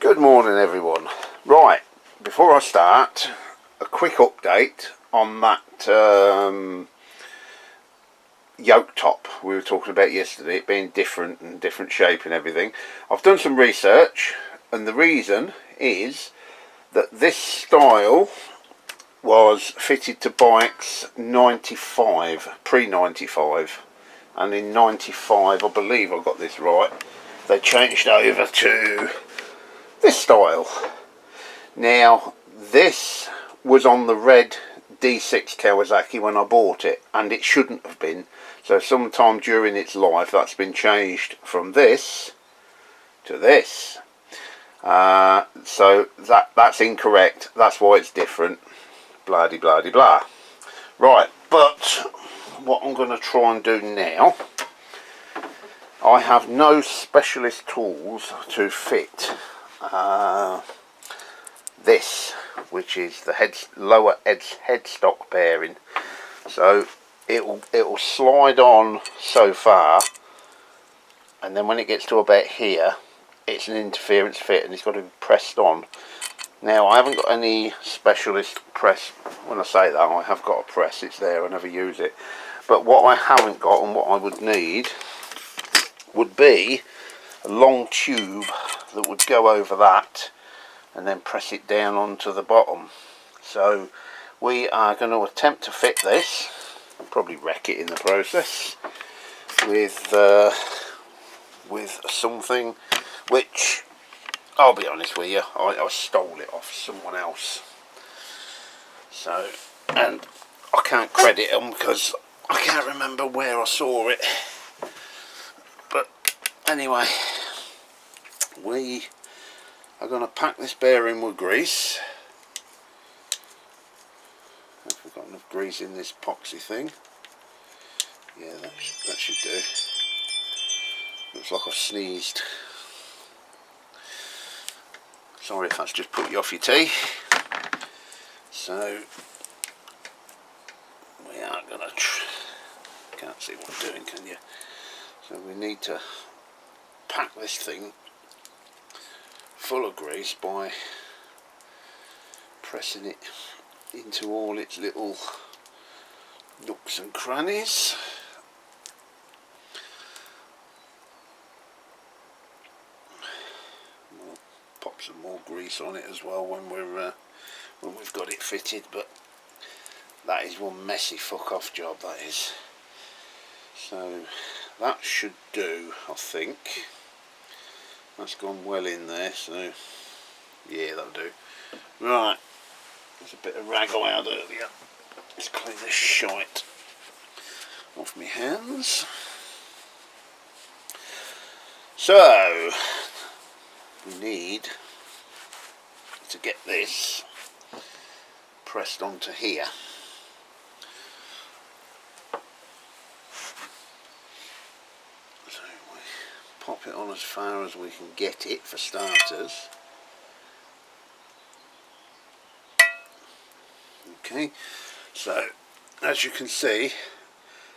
Good morning everyone. Right, before I start, a quick update on that yoke top we were talking about yesterday, it being different and different shape and everything. I've done some research and the reason is that this style was fitted to bikes 95, pre-95, and in 95, I believe I got this right, they changed over to this style. Now this was on the red D6 Kawasaki when I bought it, and it shouldn't have been, so sometime during its life that's been changed from this to this. So that's incorrect, that's why it's different, blah de blah de blah. Right, but what I'm going to try and do now, I have no specialist tools to fit this, which is the lower headstock bearing, so it'll slide on so far, and then when it gets to about here it's an interference fit and it's got to be pressed on. Now I haven't got any specialist press. When I say that, I have got a press, it's there, I never use it, but what I haven't got and what I would need would be a long tube that would go over that and then press it down onto the bottom. So we are going to attempt to fit this, and probably wreck it in the process, with something which, I'll be honest with you, I stole it off someone else. So, and I can't credit them because I can't remember where I saw it. But anyway, we are going to pack this bearing with grease. Have we got enough grease in this epoxy thing? Yeah, that should do. Looks like I've sneezed. Sorry if that's just put you off your tea. So we are going to can't see what I'm doing, can you? So we need to pack this thing full of grease by pressing it into all its little nooks and crannies. We'll pop some more grease on it as well when we've got it fitted, but that is one messy fuck off job, that is. So that should do, I think. That's gone well in there, so yeah, that'll do. Right, there's a bit of rag I had earlier. Let's clean this shite off my hands. So we need to get this pressed onto here. So we pop it on as far as we can get it for starters. Okay, so as you can see,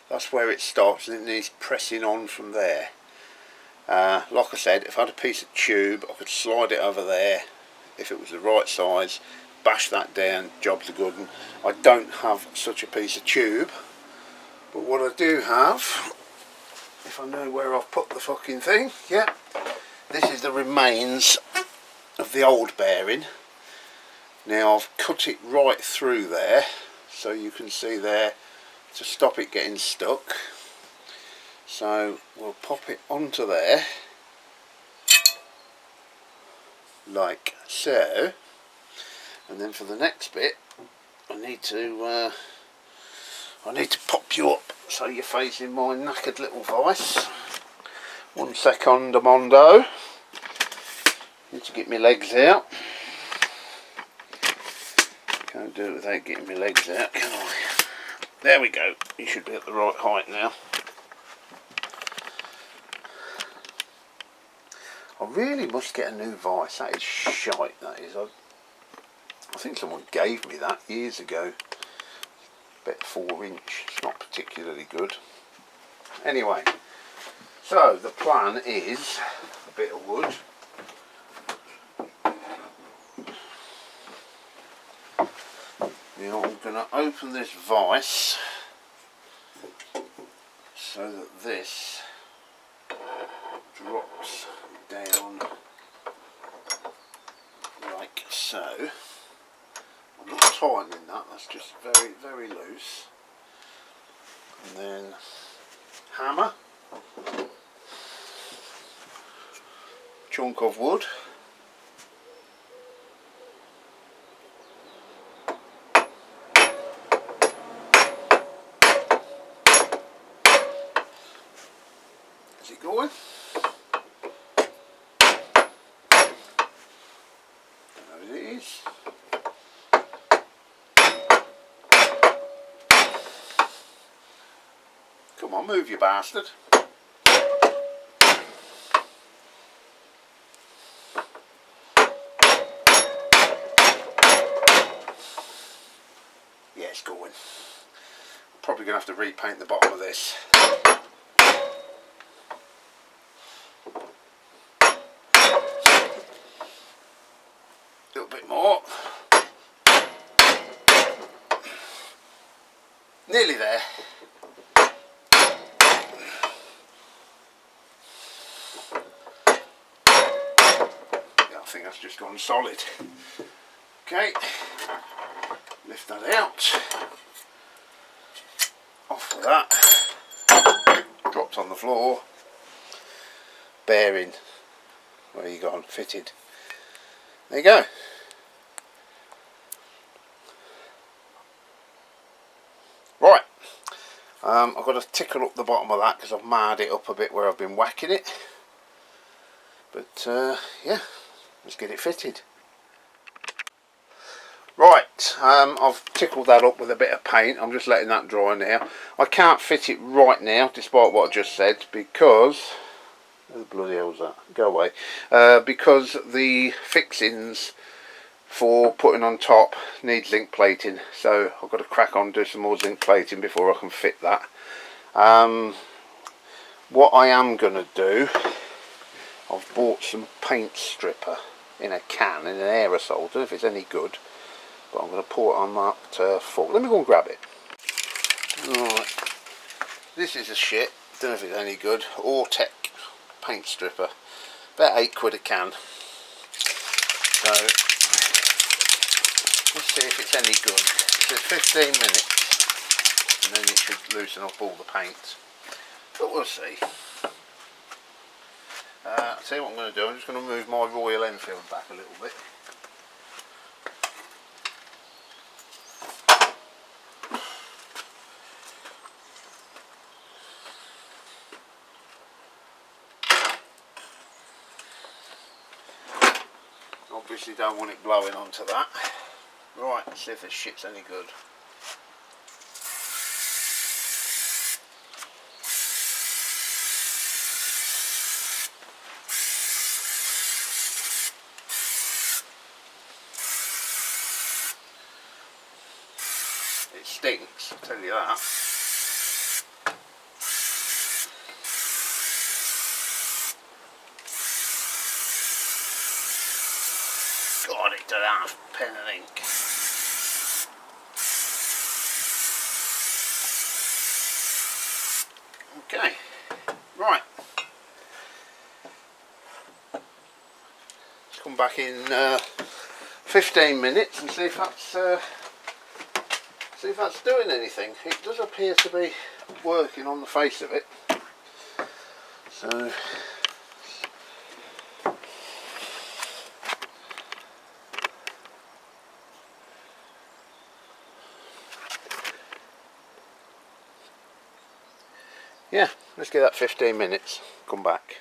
that's where it stops and it needs pressing on from there. Like I said, if I had a piece of tube I could slide it over there if it was the right size, bash that down, jobs are good. And I don't have such a piece of tube, but what I do have, if I know where I've put the fucking thing, yeah, this is the remains of the old bearing. Now I've cut it right through there, so you can see there, to stop it getting stuck. So we'll pop it onto there, like so, and then for the next bit I need to pop you up so you're facing my knackered little vice. 1 second, Amondo. Need to get my legs out. Can't do it without getting my legs out, can I? There we go. You should be at the right height now. I really must get a new vice. That is shite, that is. I think someone gave me that years ago. About 4 inch. It's not particularly good. Anyway, so the plan is a bit of wood. Now I'm going to open this vise so that this drops down like so. I'm not tightening that, that's just very, very loose. And then hammer, chunk of wood, is it going? There it is. Come on, move, you bastard. Yeah, it's going. I'm probably going to have to repaint the bottom of this. A little bit more. Nearly there. I think that's just gone solid. Okay, lift that out. Off with that. Dropped on the floor. Bearing. Where are you gone? Fitted. There you go. Right. I've got to tickle up the bottom of that because I've marred it up a bit where I've been whacking it. But yeah. Let's get it fitted. Right, I've tickled that up with a bit of paint. I'm just letting that dry now. I can't fit it right now, despite what I just said, because... Where the bloody hell's that? Go away. Because the fixings for putting on top need zinc plating. So I've got to crack on and do some more zinc plating before I can fit that. What I am going to do... I've bought some paint stripper in a can, in an aerosol. I don't know if it's any good, but I'm going to pour it on that fork. Let me go and grab it. Right, this is a shit, don't know if it's any good. Tech paint stripper, about £8 a can. So let's see if it's any good. So it's 15 minutes, and then it should loosen up all the paint. But we'll see. I'll tell you what I'm going to do, I'm just going to move my Royal Enfield back a little bit. Obviously don't want it blowing onto that. Right, let's see if this shit's any good. It stinks, I'll tell you that. God, it's a half pen of ink. Okay, right. Let's come back in 15 minutes and see if that's doing anything. It does appear to be working on the face of it. So yeah, let's get that 15 minutes, come back.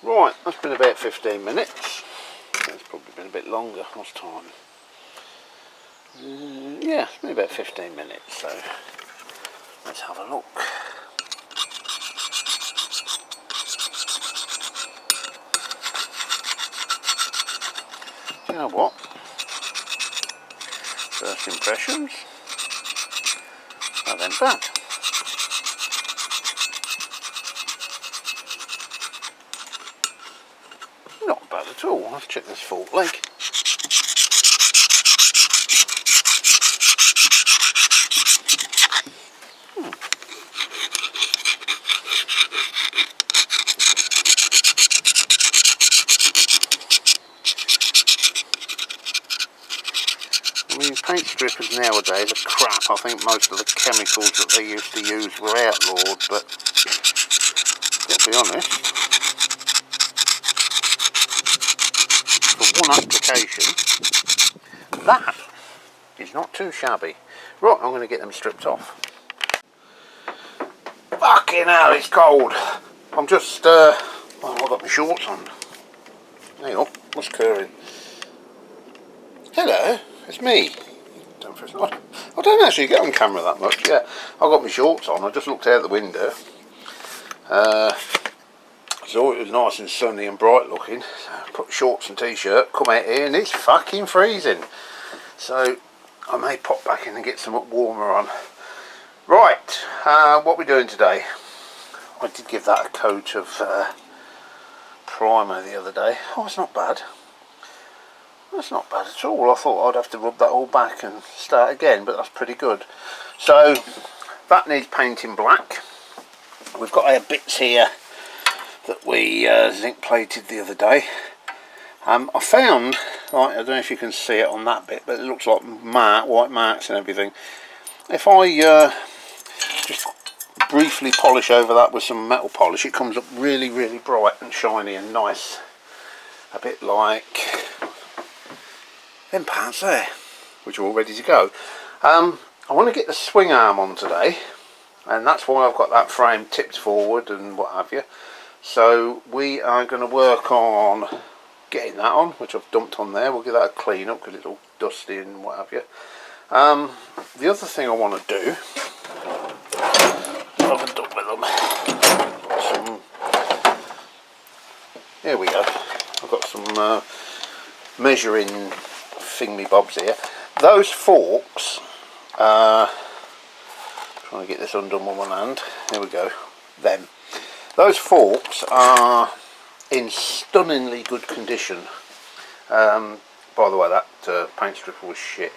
Right, that's been about 15 minutes. It's probably been a bit longer, what's time? Yeah, it's been about 15 minutes, so let's have a look. You know what? First impressions, that ain't bad. Not bad at all. Let's check this fork leg. mean, paint strippers nowadays are crap. I think most of the chemicals that they used to use were outlawed, but I've got to be honest, for one application, that is not too shabby. Right, I'm going to get them stripped off. Fucking hell, it's cold. I'm just, oh, I've got my shorts on. Hang on, what's occurring? Hello, it's me. I don't actually get on camera that much. Yeah, I've got my shorts on. I just looked out the window. So it was nice and sunny and bright looking. So I put shorts and t-shirt, come out here and it's fucking freezing. So I may pop back in and get some warmer on. Right, what we're doing today. I did give that a coat of primer the other day. Oh, it's not bad. That's not bad at all. I thought I'd have to rub that all back and start again, but that's pretty good. So that needs painting black. We've got our bits here that we zinc plated the other day. I found, like, I don't know if you can see it on that bit, but it looks like white marks and everything. If I just briefly polish over that with some metal polish, it comes up really, really bright and shiny and nice. A bit like them parts there, which are all ready to go. I want to get the swing arm on today, and that's why I've got that frame tipped forward and what have you. So we are going to work on getting that on, which I've dumped on there. We'll give that a clean up because it's all dusty and what have you. The other thing I want to do, I've a dump with them. Here we go. I've got some measuring thingy bobs here. Those forks, trying to get this undone with one hand. There we go. Them. Those forks are in stunningly good condition. By the way, that paint stripper was shit.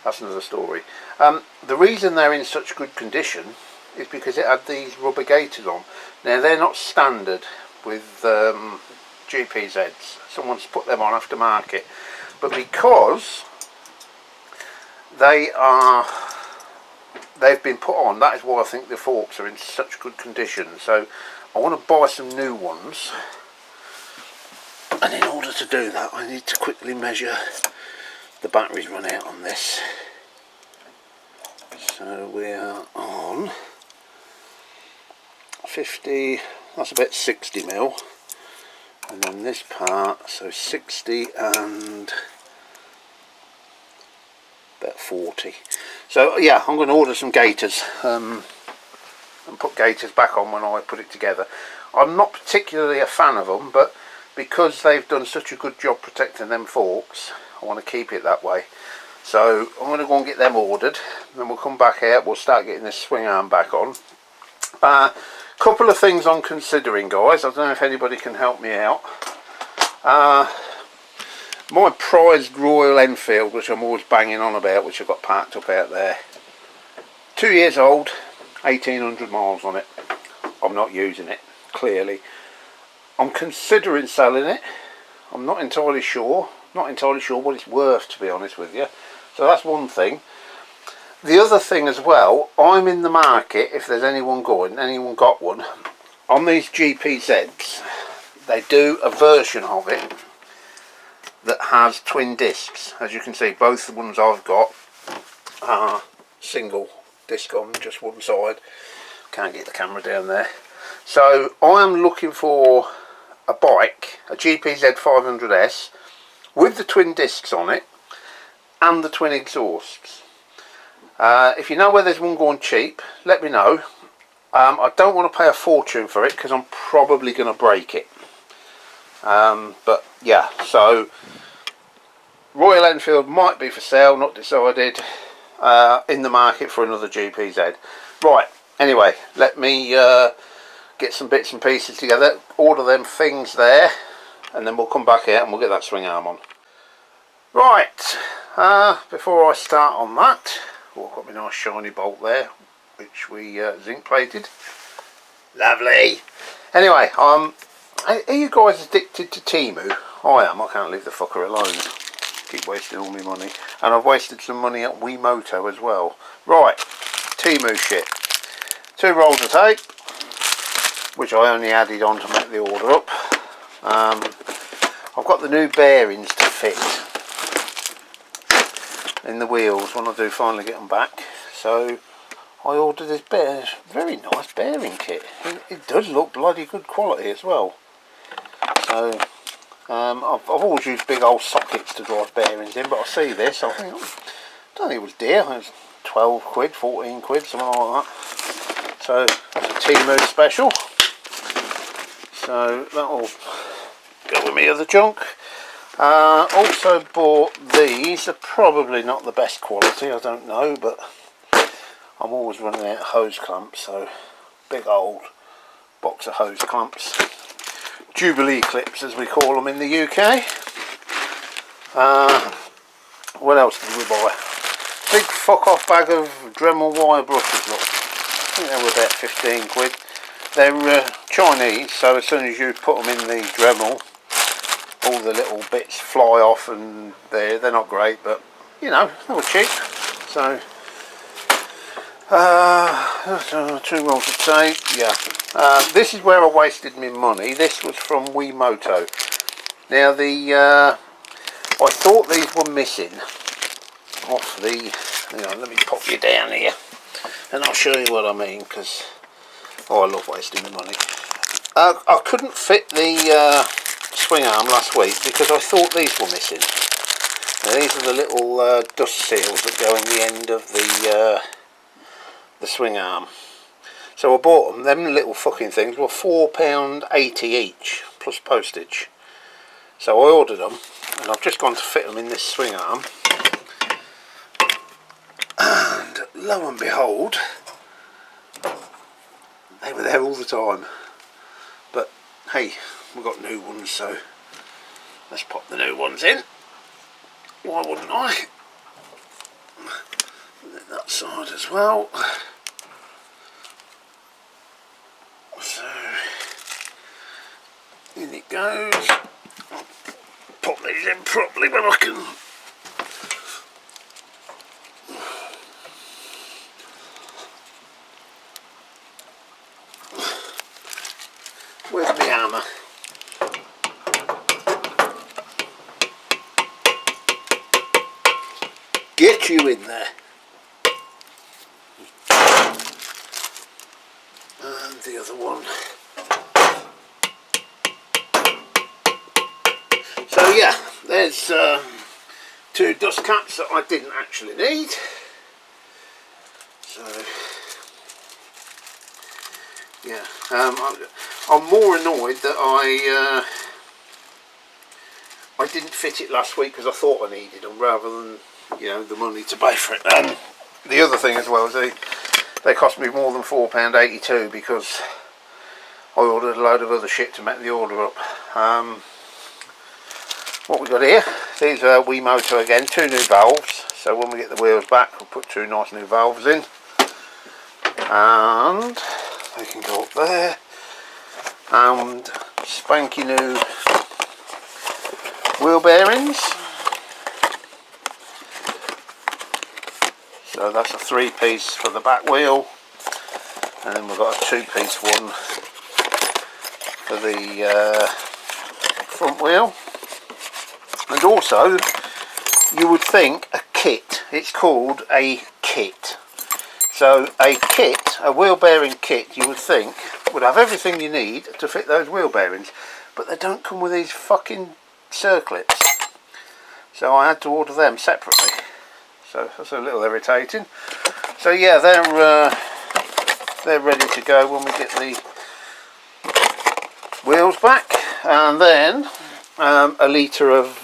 That's another story. The reason they're in such good condition is because it had these rubber gaiters on. Now they're not standard with GPZs. Someone's put them on aftermarket. But because they've been put on, that is why I think the forks are in such good condition. So I want to buy some new ones, and in order to do that I need to quickly measure the batteries run out on this. So we are on 50, that's about 60 mil. And then this part, so 60 and about 40. So yeah, I'm going to order some gaiters and put gaiters back on when I put it together. I'm not particularly a fan of them, but because they've done such a good job protecting them forks, I want to keep it that way. So I'm going to go and get them ordered, and then we'll come back out, we'll start getting this swing arm back on. Couple of things I'm considering, guys. I don't know if anybody can help me out. My prized Royal Enfield, which I'm always banging on about, which I've got parked up out there, 2 years old, 1800 miles on it. I'm not using it, clearly. I'm considering selling it. I'm not entirely sure what it's worth, to be honest with you. So that's one thing. The other thing as well, I'm in the market, if there's anyone got one, on these GPZs, they do a version of it that has twin discs. As you can see, both the ones I've got are single disc on just one side. Can't get the camera down there. So I am looking for a bike, a GPZ500S, with the twin discs on it and the twin exhausts. If you know where there's one going cheap, let me know. I don't want to pay a fortune for it because I'm probably going to break it. But yeah, so Royal Enfield might be for sale, not decided. In the market for another GPZ. Right, anyway, let me get some bits and pieces together, order them things there, and then we'll come back out and we'll get that swing arm on. Right, before I start on that, I've got my nice shiny bolt there, which we zinc plated. Lovely. Anyway, are you guys addicted to Temu? I am. I can't leave the fucker alone. Keep wasting all my money. And I've wasted some money at Wiimoto as well. Right, Temu shit. 2 rolls of tape, which I only added on to make the order up. I've got the new bearings to fit in the wheels when I do finally get them back. So I ordered this very nice bearing kit. It does look bloody good quality as well. So I've always used big old sockets to drive bearings in, but I see this, I think, I don't think it was dear. It was 12 quid, 14 quid, something like that. So that's a Temu special. So that'll go with me other junk. Also bought these. They're probably not the best quality, I don't know, but I'm always running out of hose clamps, so big old box of hose clamps. Jubilee clips, as we call them in the UK. What else did we buy? Big fuck off bag of Dremel wire brushes, look. I think they were about 15 quid. They're Chinese, so as soon as you put them in the Dremel, all the little bits fly off, and they're not great, but you know, they were cheap. So 2 rolls of tape, yeah. This is where I wasted my money. This was from Wiimoto. Now I thought these were missing off the, let me pop you down here and I'll show you what I mean, because I love wasting the money. I couldn't fit the swing arm last week because I thought these were missing. Now, these are the little dust seals that go in the end of the swing arm. So I bought them. Them little fucking things were £4.80 each plus postage. So I ordered them, and I've just gone to fit them in this swing arm. And lo and behold, they were there all the time. But hey, we've got new ones, so let's pop the new ones in. Why wouldn't I? That side as well. So in it goes. I'll pop these in properly when I can. Where's my hammer? Get you in there. And the other one. So yeah, there's 2 dust caps that I didn't actually need. So yeah, I'm more annoyed that I didn't fit it last week because I thought I needed them rather than, the money to pay for it. And the other thing as well is they cost me more than £4.82 because I ordered a load of other shit to make the order up. What we got here, these are Wiimoto again, 2 new valves. So when we get the wheels back, we'll put 2 nice new valves in, and they can go up there. And spanky new wheel bearings. So that's a 3-piece for the back wheel, and then we've got a 2-piece one for the front wheel. And also, you would think a kit. It's called a kit. So a kit, a wheel bearing kit, you would think would have everything you need to fit those wheel bearings, but they don't come with these fucking circlips. So I had to order them separately. So that's a little irritating. So yeah, they're ready to go when we get the wheels back, and then a litre of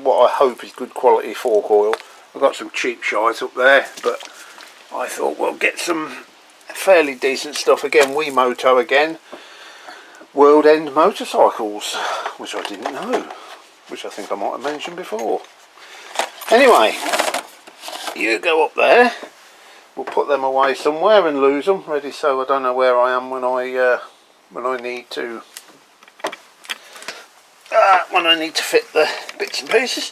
what I hope is good quality fork oil. I've got some cheap shite up there, but I thought we'll get some fairly decent stuff. Again, Wiimoto again. World End Motorcycles, which I didn't know, which I think I might have mentioned before. Anyway, you go up there. We'll put them away somewhere and lose them, ready, so I don't know where I am when I need to fit the bits and pieces.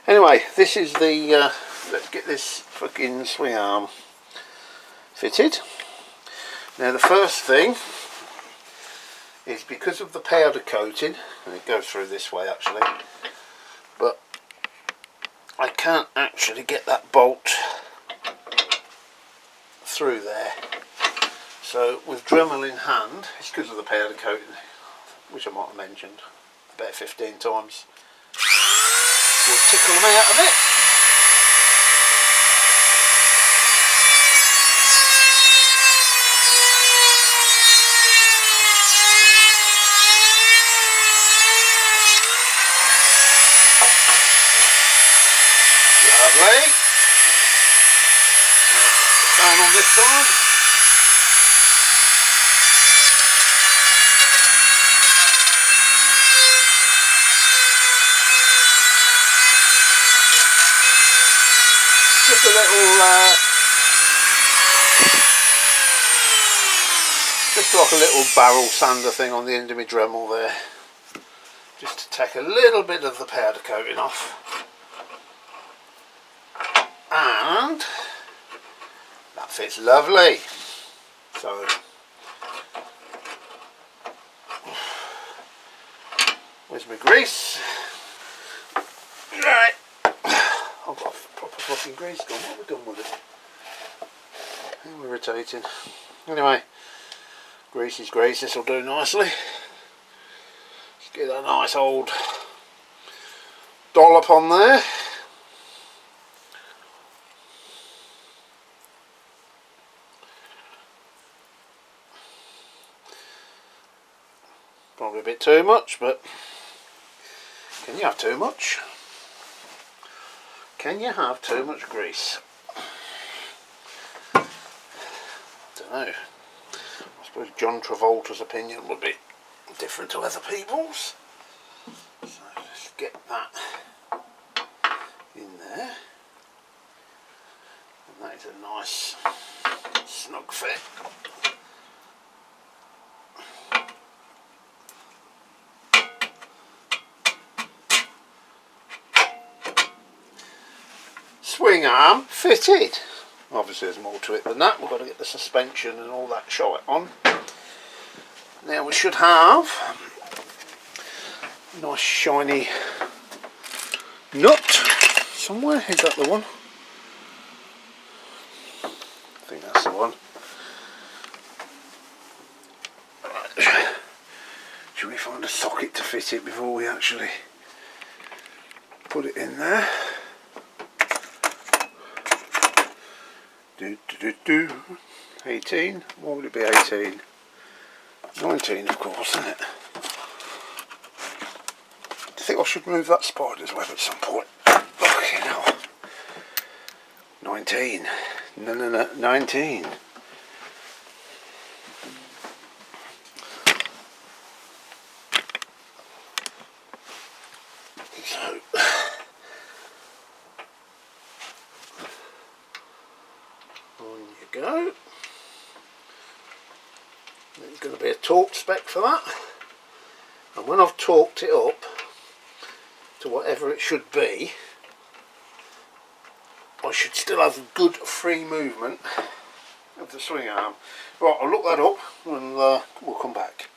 Anyway, this is the let's get this fucking swing arm fitted. Now the first thing is, because of the powder coating, and it goes through this way actually, but I can't actually get that bolt through there. So with Dremel in hand, it's because of the powder coating, which I might have mentioned about 15 times. We'll tickle them out a bit. Lovely. Same on this side. Just a little, just like a little barrel sander thing on the end of my Dremel there, just to take a little bit of the powder coating off. And that fits lovely. So where's my grease? Right, I've got a proper fucking grease gun. What have we done with it? How irritating. Anyway, grease is grease. This will do nicely. Let's get that nice old dollop on there. Probably a bit too much, but can you have too much? Can you have too much grease? I don't know. I suppose John Travolta's opinion would be different to other people's. So let's get that in there. And that is a nice snug fit. Swing arm fitted. Obviously there's more to it than that. We've got to get the suspension and all that shot on. Now we should have a nice shiny nut somewhere. Is that the one? I think that's the one. Right. Should we find a socket to fit it before we actually put it in there? 18, what would it be? 18, 19 of course, isn't it? I think I should move that spider's web at some point. Fucking hell. 19, no, 19. So on you go. There's going to be a torque spec for that, and when I've torqued it up to whatever it should be, I should still have good free movement of the swing arm. Right, I'll look that up and we'll come back.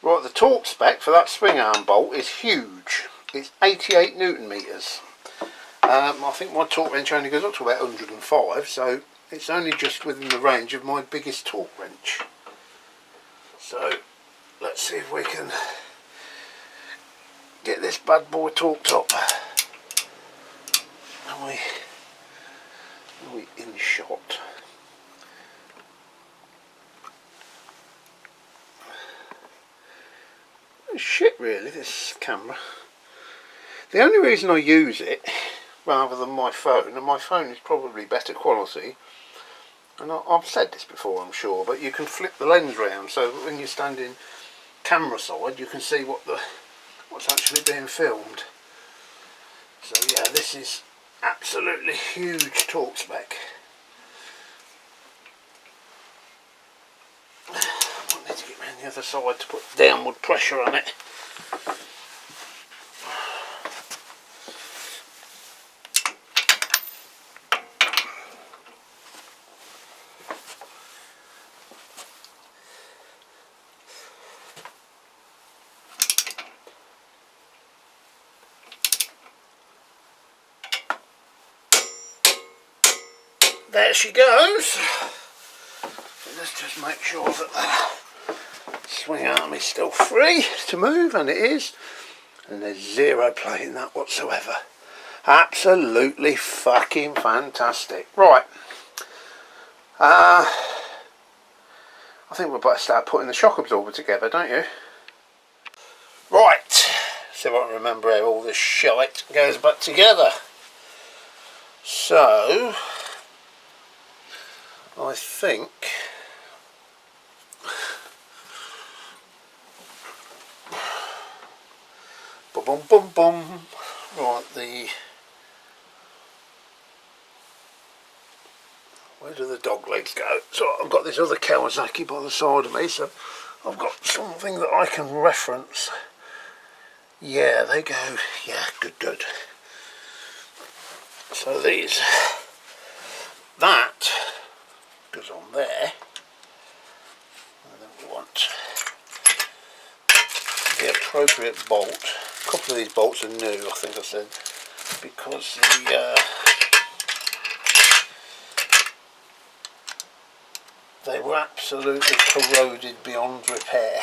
Right, the torque spec for that swing arm bolt is huge. It's 88 Newton meters. I think my torque wrench only goes up to about 105, so it's only just within the range of my biggest torque wrench. So let's see if we can get this bad boy torqued up. Are we in shot? Shit really, this camera. The only reason I use it rather than my phone, and my phone is probably better quality, and I've said this before I'm sure, but you can flip the lens round so when you're standing camera side you can see what's actually being filmed. So yeah, this is absolutely huge torque spec. I might need to get around the other side to put downward pressure on it. there she goes. So let's just make sure that the swing arm is still free to move, and it is. And there's zero play in that whatsoever. Absolutely fucking fantastic. Right. I think we'd better start putting the shock absorber together, don't you? Right. See if I can remember how all this shite goes back together. So, I think boom boom boom. Right, where do the dog legs go? So I've got this other Kawasaki by the side of me, so I've got something that I can reference. Yeah, they go. Yeah, good. So that goes on there, and then we want the appropriate bolt. A couple of these bolts are new, I think I said, because they were absolutely corroded beyond repair.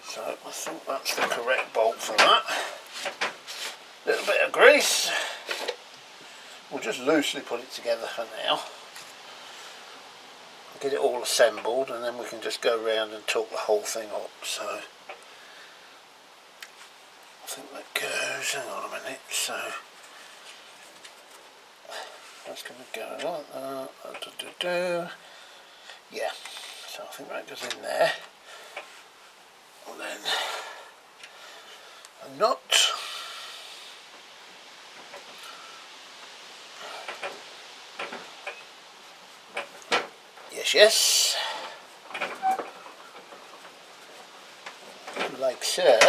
So I think that's the correct bolt for that. Little bit of grease. We'll just loosely put it together for now. Get it all assembled, and then we can just go around and torque the whole thing up. So I think that goes, hang on a minute, so that's going to go like that. Yeah, so I think that goes in there. And then a nut. Yes, like so.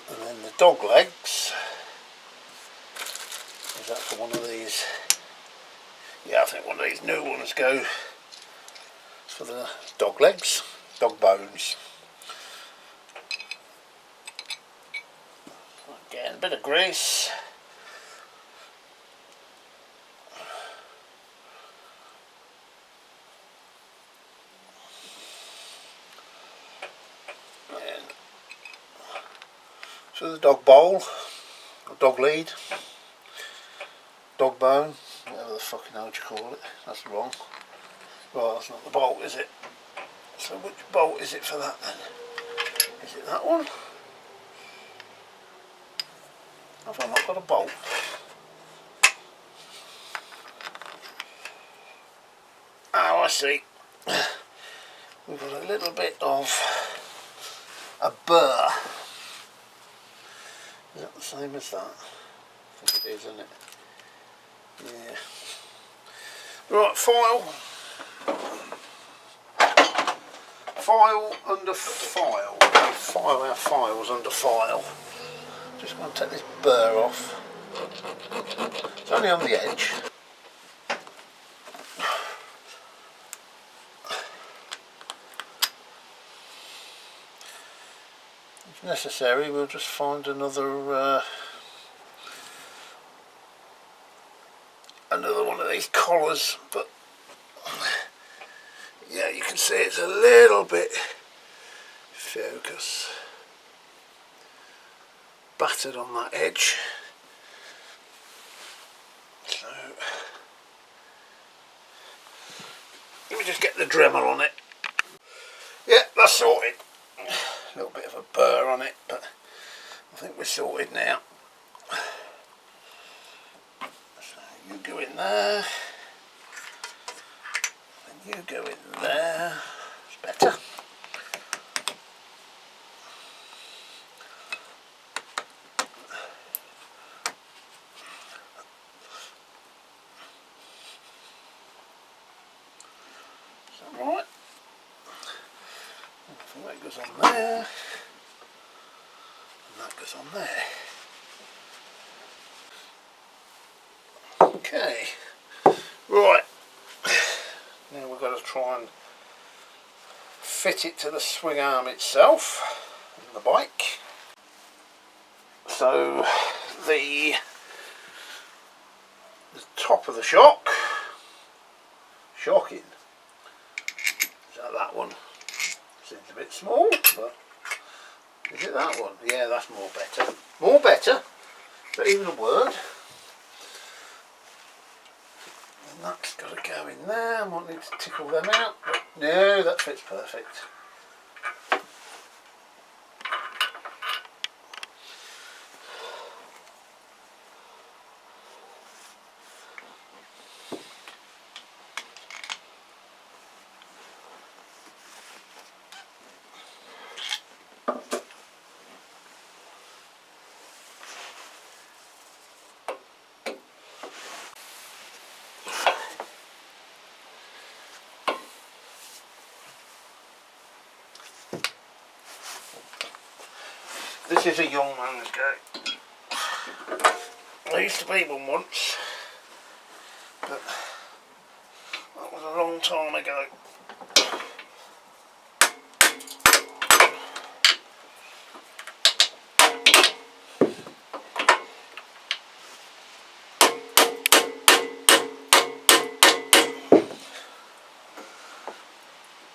And then the dog legs. Is that for one of these? Yeah, I think one of these new ones go for the dog legs, dog bones. Again, a bit of grease. So the dog bowl, or dog lead, dog bone, whatever the fucking hell you call it. That's wrong. Right, that's not the bolt, is it? So which bolt is it for that then? Is it that one? Have I not got a bolt? Oh, I see. We've got a little bit of a burr. Is that the same as that? I think it is, isn't it? Yeah. Right, file under file. We file our files under file. Just going to take this burr off. It's only on the edge. If necessary, we'll just find another one of these collars, but yeah, you can see it's a little bit focus battered on that edge. So let me just get the Dremel on it. Yeah, that's sorted. A little bit of a burr on it, but I think we're sorted now. So you go in there, and you go in there. It's better. Is that right? I think that goes on there, and that goes on there. Okay, right, now we've got to try and fit it to the swing arm itself on the bike. So the top top of the shock. Shocking. Is that one? Seems a bit small, but is it that one? Yeah, that's more better. More better. Is that even a word? And that's got to go in there. I might need to tickle them out, but no, that fits perfect. This is a young man's gate. I used to be one once, but that was a long time ago.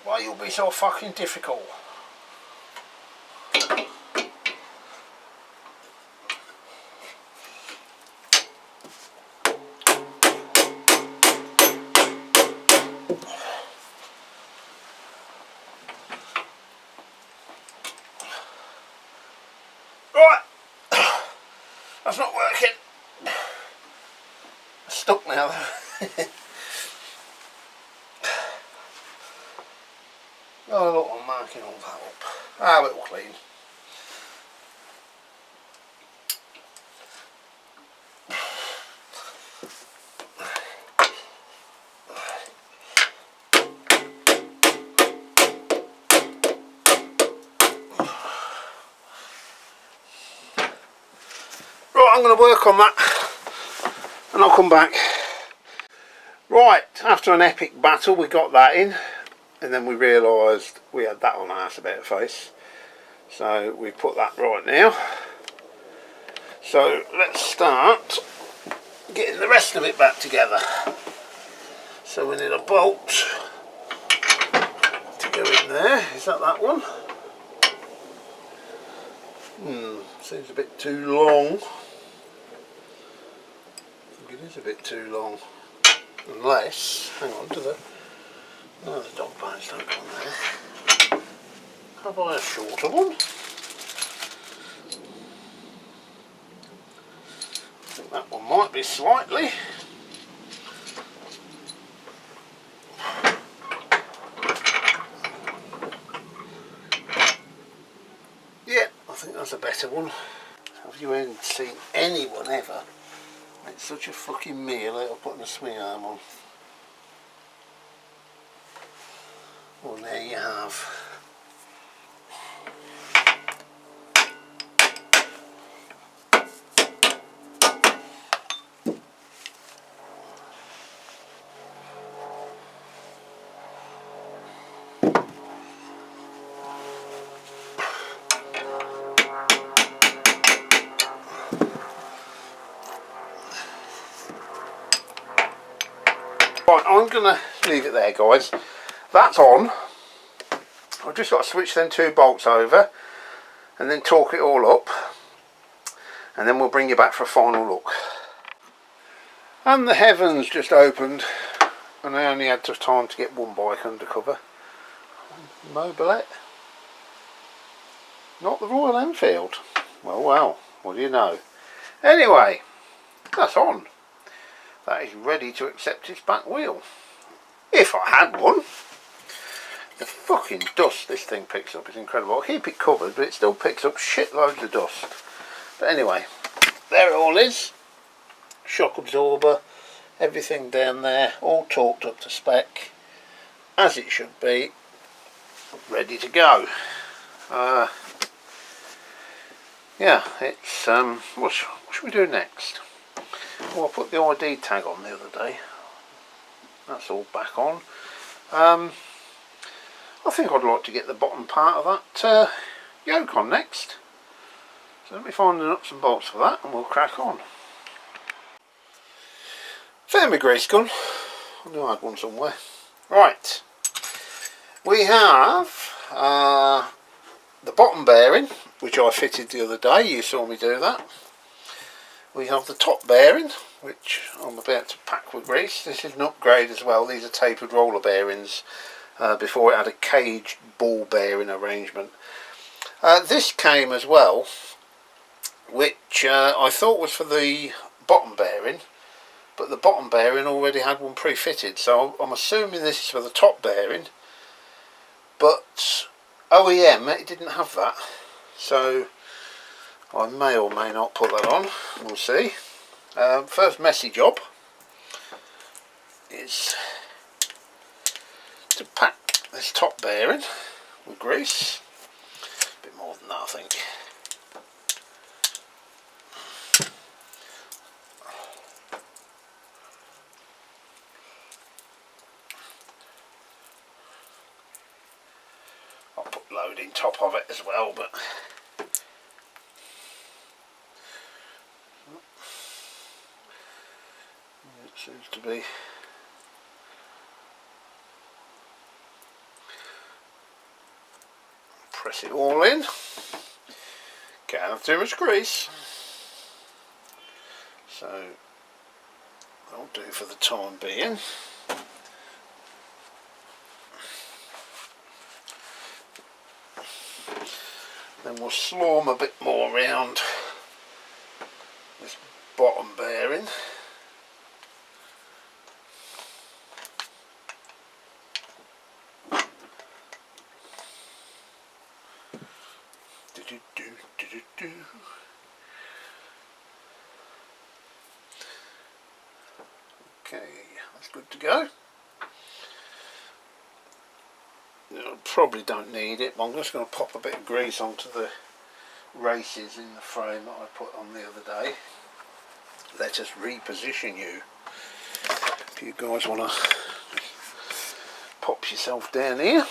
Why you'll be so fucking difficult? Right, that's not working. It's stuck now though. Oh look, I'm marking all that up. Ah, it'll clean. Right, I'm going to work on that and I'll come back. Right, after an epic battle we got that in, and then we realised we had that on our about face, so we put that right now. So let's start getting the rest of it back together. So we need a bolt to go in there. Is that one? Seems a bit too long. I think it is a bit too long. Unless, hang on to the, no, the dog bones don't go on there. Have I a shorter one? I think that one might be slightly. Yeah, I think that's a better one. Have you even seen anyone ever make such a fucking meal out of putting a swing arm on? Well, there you have. Right, I'm going to leave it there, guys. That's on. I've just got to switch them two bolts over and then torque it all up, and then we'll bring you back for a final look. And the heavens just opened, and I only had time to get one bike under cover. Mobilette. Not the Royal Enfield. Well, what do you know? Anyway, that's on. That is ready to accept its back wheel. If I had one. The fucking dust this thing picks up is incredible. I keep it covered, but it still picks up shitloads of dust. But anyway, there it all is. Shock absorber, everything down there, all torqued up to spec, as it should be, ready to go. Yeah, it's what should we do next? Well, I put the ID tag on the other day. That's all back on. I think I'd like to get the bottom part of that yoke on next. So let me find the nuts and bolts for that and we'll crack on. Found my grease gun. I knew I had one somewhere. Right, we have the bottom bearing, which I fitted the other day. You saw me do that. We have the top bearing, which I'm about to pack with grease. This is an upgrade as well. These are tapered roller bearings. Before it had a caged ball bearing arrangement. This came as well, which I thought was for the bottom bearing, but the bottom bearing already had one pre-fitted, so I'm assuming this is for the top bearing, but OEM, it didn't have that, so I may or may not put that on. We'll see. First messy job is to pack this top bearing with grease. A bit more than that, I think. I'll put load in top of it as well, but it seems to be press it all in. Can't have too much grease, so that'll do for the time being. Then we'll slurm a bit more around this bottom bearing. Okay, that's good to go. I probably don't need it, but I'm just going to pop a bit of grease onto the races in the frame that I put on the other day. Let us reposition you. If you guys want to pop yourself down here.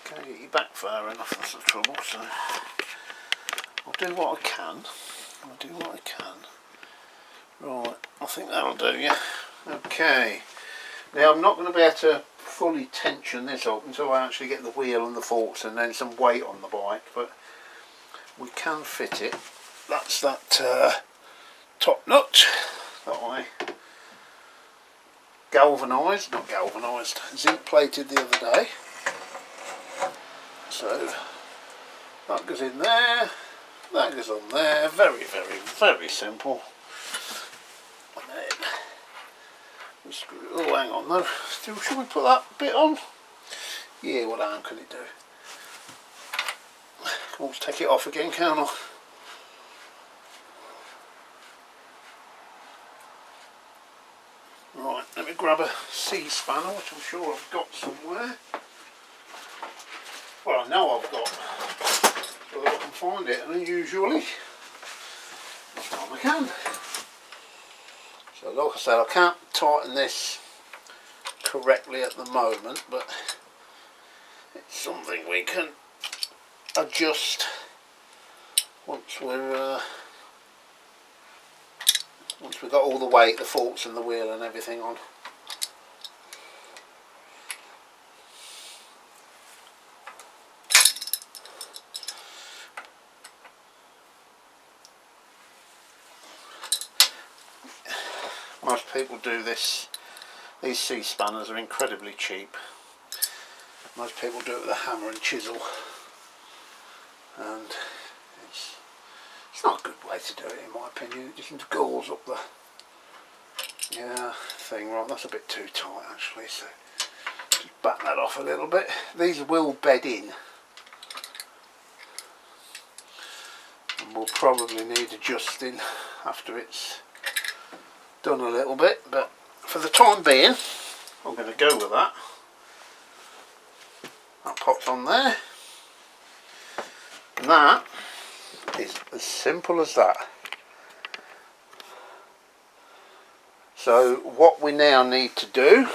Can't get you back far enough, that's the trouble, so I'll do what I can. Right, I think that'll do, yeah. Okay, now I'm not going to be able to fully tension this up until I actually get the wheel and the forks and then some weight on the bike, but we can fit it. That's that top nut that I zinc plated the other day. So that goes in there, that goes on there, very simple. And then we screw, oh hang on though, still should we put that bit on? Yeah, what arm can it do? Can always take it off again, can't I? Right, let me grab a C-spanner, which I'm sure I've got somewhere. Well, I know I've got, so that I can find it, and usually this time I can. So like I said, I can't tighten this correctly at the moment, but it's something we can adjust once we've got all the weight, the forks and the wheel and everything on. Most people do this. These C-spanners are incredibly cheap. Most people do it with a hammer and chisel, and it's not a good way to do it in my opinion. It just galls up the thing. Right, that's a bit too tight actually, so just back that off a little bit. These will bed in, and we'll probably need adjusting after it's done a little bit, but for the time being I'm going to go with that. That pops on there, and that is as simple as that. So what we now need to do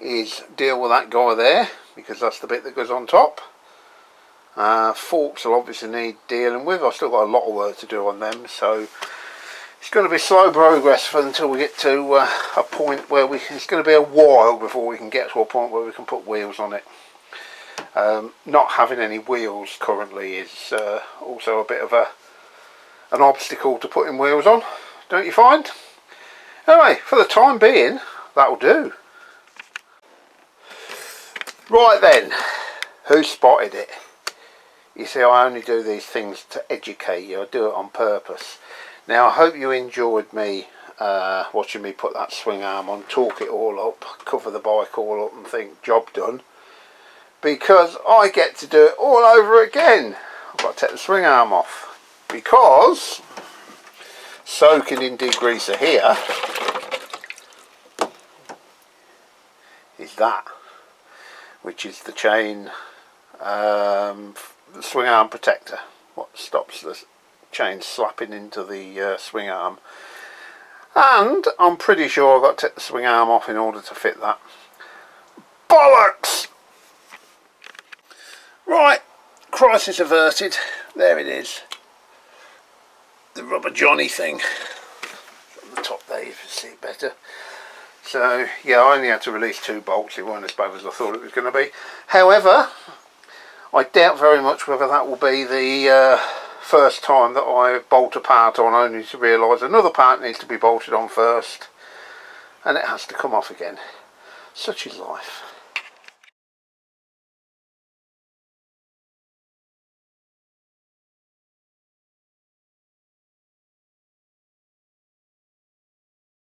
is deal with that guy there, because that's the bit that goes on top. Forks will obviously need dealing with. I've still got a lot of work to do on them, so it's going to be slow progress until we get to a point where it's going to be a while before we can get to a point where we can put wheels on it. Not having any wheels currently is also a bit of an obstacle to putting wheels on, don't you find? Anyway, for the time being, that'll do. Right then, who spotted it? You see, I only do these things to educate you. I do it on purpose. Now, I hope you enjoyed me watching me put that swing arm on, torque it all up, cover the bike all up and think, job done. Because I get to do it all over again. I've got to take the swing arm off. Because, soaking in degreaser here, is that, which is the chain, the swing arm protector, what stops the chain slapping into the swing arm. And I'm pretty sure I've got to take the swing arm off in order to fit that. Bollocks! Right, crisis averted. There it is. The rubber Johnny thing. On the top there you can see it better. So yeah, I only had to release 2 bolts. It weren't as bad as I thought it was going to be. However, I doubt very much whether that will be the first time that I bolt a part on, only to realise another part needs to be bolted on first and it has to come off again. Such is life.